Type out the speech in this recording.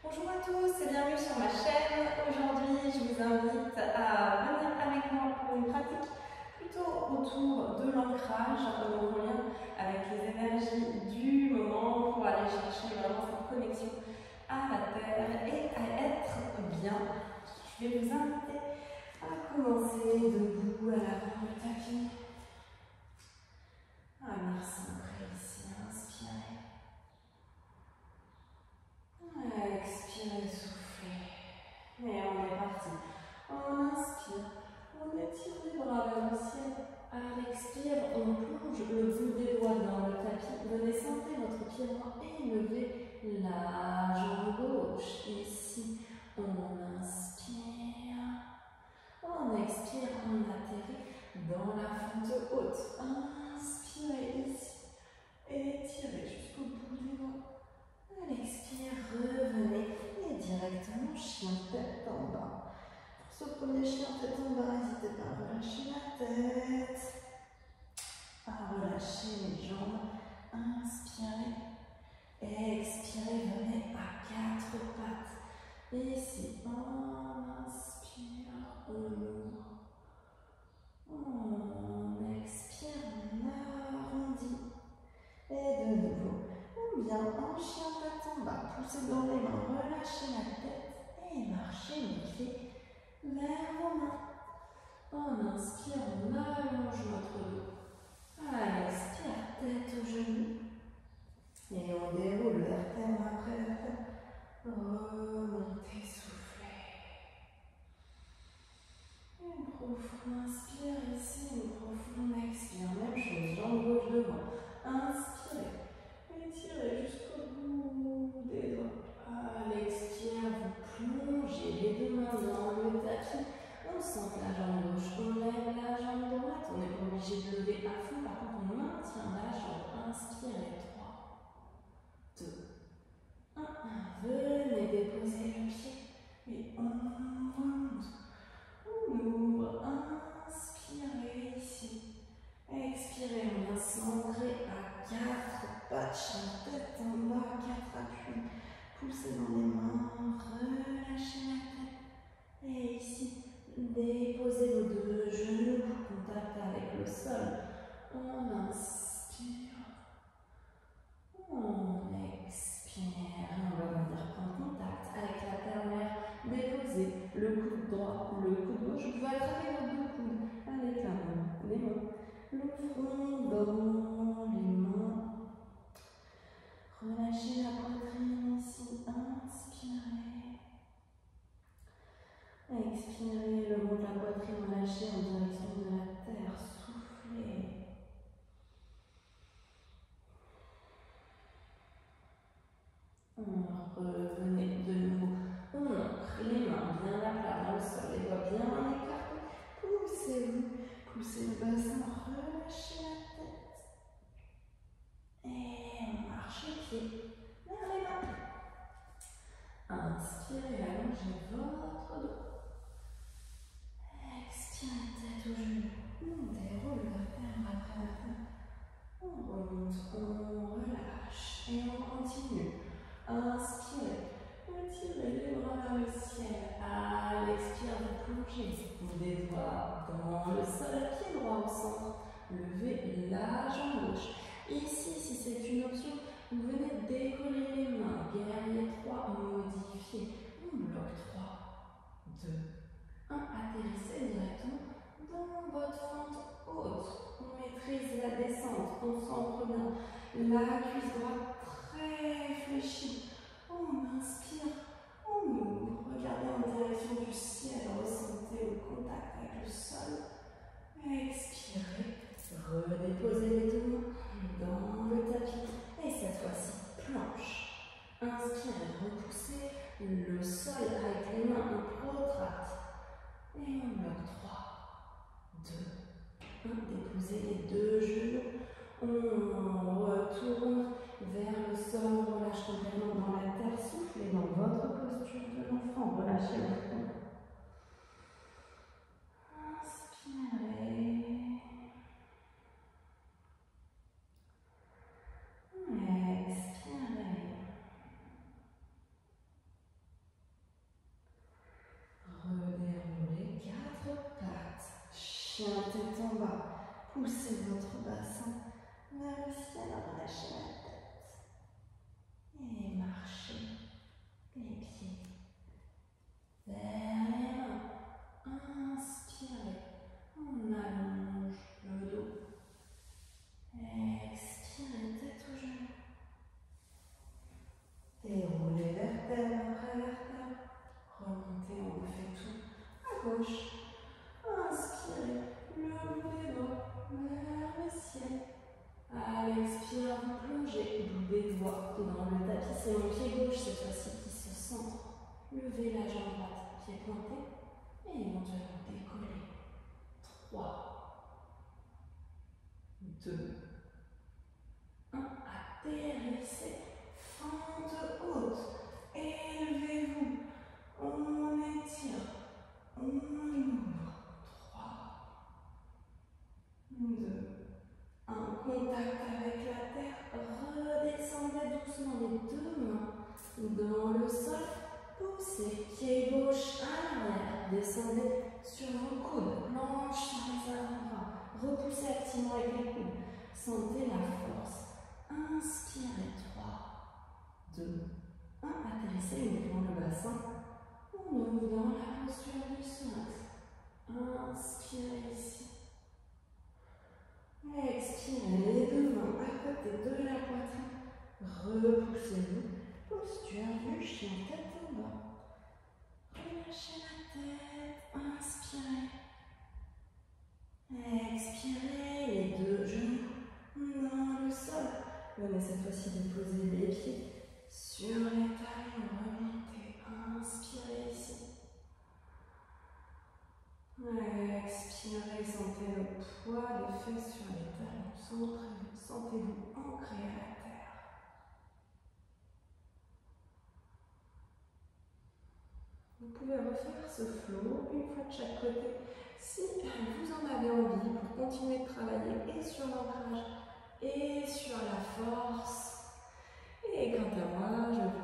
Bonjour à tous et bienvenue sur ma chaîne. Aujourd'hui, je vous invite à venir avec moi pour une pratique plutôt autour de l'ancrage, en lien avec les énergies du moment pour aller chercher vraiment cette connexion à la terre et à être bien. Je vais vous inviter à commencer debout à l'avant du tapis. À venir s'ancrer ici, inspirez. Expirez, soufflez. Et on est parti. On inspire, on étire les bras vers le ciel. À l'expire, on plonge le bout des doigts dans le tapis. Venez sentir votre pied droit et levez la jambe gauche. Ici, on inspire. On expire, on atterrit dans la fente haute. Inspirez ici. Étirez jusqu'au bout des doigts. À l'expire, revenez et directement chien tête en bas. Pour ce premier chien tête en bas, n'hésitez pas à relâcher la tête, à relâcher les jambes. Inspirez, expirez, venez à quatre pattes. Ici, on inspire, on ouvre. On expire, on arrondit. Et de nouveau, on vient en chien tête en bas. Poussez dans les mains, relâchez la tête et marchez les pieds vers vos mains. On inspire, on allonge notre dos. À l'expire, tête aux genoux. Et on déroule vertèbre après vertèbre. Remontez, soufflez. Une profonde inspire ici, une profonde expire. Même chose, jambe gauche devant. Inspirez, étirez jusqu'au bout des doigts. À l'expire, vous plongez les deux mains dans le tapis. On sent la jambe gauche, on lève la jambe droite. On n'est pas obligé de lever à fond, par contre on maintient la jambe. Inspirez, 3, 2, 1. Venez déposer le pied et on remonte. On ouvre, inspirez ici. Expirez, on vient s'ancrer à quatre pattes, chien tête en bas, quatre appuis. Poussez dans les mains, relâchez la tête. Et ici, déposez vos deux genoux, contact avec le sol. On inspire, on expire. On va venir prendre contact avec la terre-mer. Déposez le coude droit, le coude gauche. Vous pouvez attraper vos deux coudes avec la main, les mains. Le front dans les mains. Relâchez la poitrine ici. Inspirez. Expirez le long de la poitrine, relâchez en direction de la terre. Soufflez. Revenez de nouveau. On ancre les mains bien à plat dans le sol, les doigts bien écartés. Poussez-vous. Poussez le bassin, relâchez la tête. Et on marche les pieds vers les mains. Inspirez, allongez votre dos. Expirez, tête aux genoux. On déroule vertèbre après vertèbre. On remonte, on relâche et on continue. Inspirez, retirez les bras vers le ciel. À l'expire, vous plongez des doigts dans le sol, pied droit au centre. Levez la jambe gauche. Ici, si c'est une option, vous venez décoller les mains. Guerrier 3, modifiez. On bloque 3, 2, 1. Atterrissez directement dans votre fente haute. On maîtrise la descente, on s'ancre bien. La cuisse droite très fléchie. On inspire, on ouvre. Regardez en direction du ciel, ressentez le contact avec le sol. Expirez, redéposez les deux mains dans le tapis. Et cette fois-ci, planche. Inspirez, repoussez le sol avec les mains, on protracte. Et on bloque 3, 2, 1. Déposez les deux genoux. On retourne vers le sol, on relâche complètement dans la terre. Soufflez dans votre posture de l'enfant. Relâchez la tête. Inspirez. Expirez. Poussez votre bassin vers le ciel, relâchez la tête. Et marchez les pieds vers les mains. Inspirez, on allonge le dos. Expirez, tête aux genoux. Déroulez vertèbre après vertèbre. Remontez, on fait tout à gauche. Inspirez, levez les doigts vers le ciel. À l'expire, vous plongez, bout des doigts dans le tapis. C'est mon pied gauche cette fois-ci qui se centre. Levez la jambe droite, pied pointé. Et éventuellement décoller. 3, 2, 1. Atterrissez. Fente haute. Élevez-vous. On étire. On ouvre. 3, 2, 1. Contact avec la terre. Redescendez doucement les deux mains dans le sol. Poussez. Pied gauche à l'arrière. Descendez sur vos coudes. Planche sur les avant-bras. Repoussez activement avec les coudes. Sentez la force. Inspirez. 3, 2, 1. Atterrissez uniquement le bassin. On ouvre dans la posture du sphinx. Inspirez ici. Expirez les deux mains à côté de la poitrine. Repoussez-vous. Posture du chien, tête en bas. Relâchez la tête. Inspirez. Expirez les deux genoux dans le sol. Venez cette fois-ci déposer les pieds sur les talons. Remontez. Inspirez ici. Expirez, sentez le poids des fesses sur les talons. Sentez-vous ancré à la terre. Vous pouvez refaire ce flow une fois de chaque côté si vous en avez envie pour continuer de travailler et sur l'ancrage et sur la force. Et quant à moi, je vous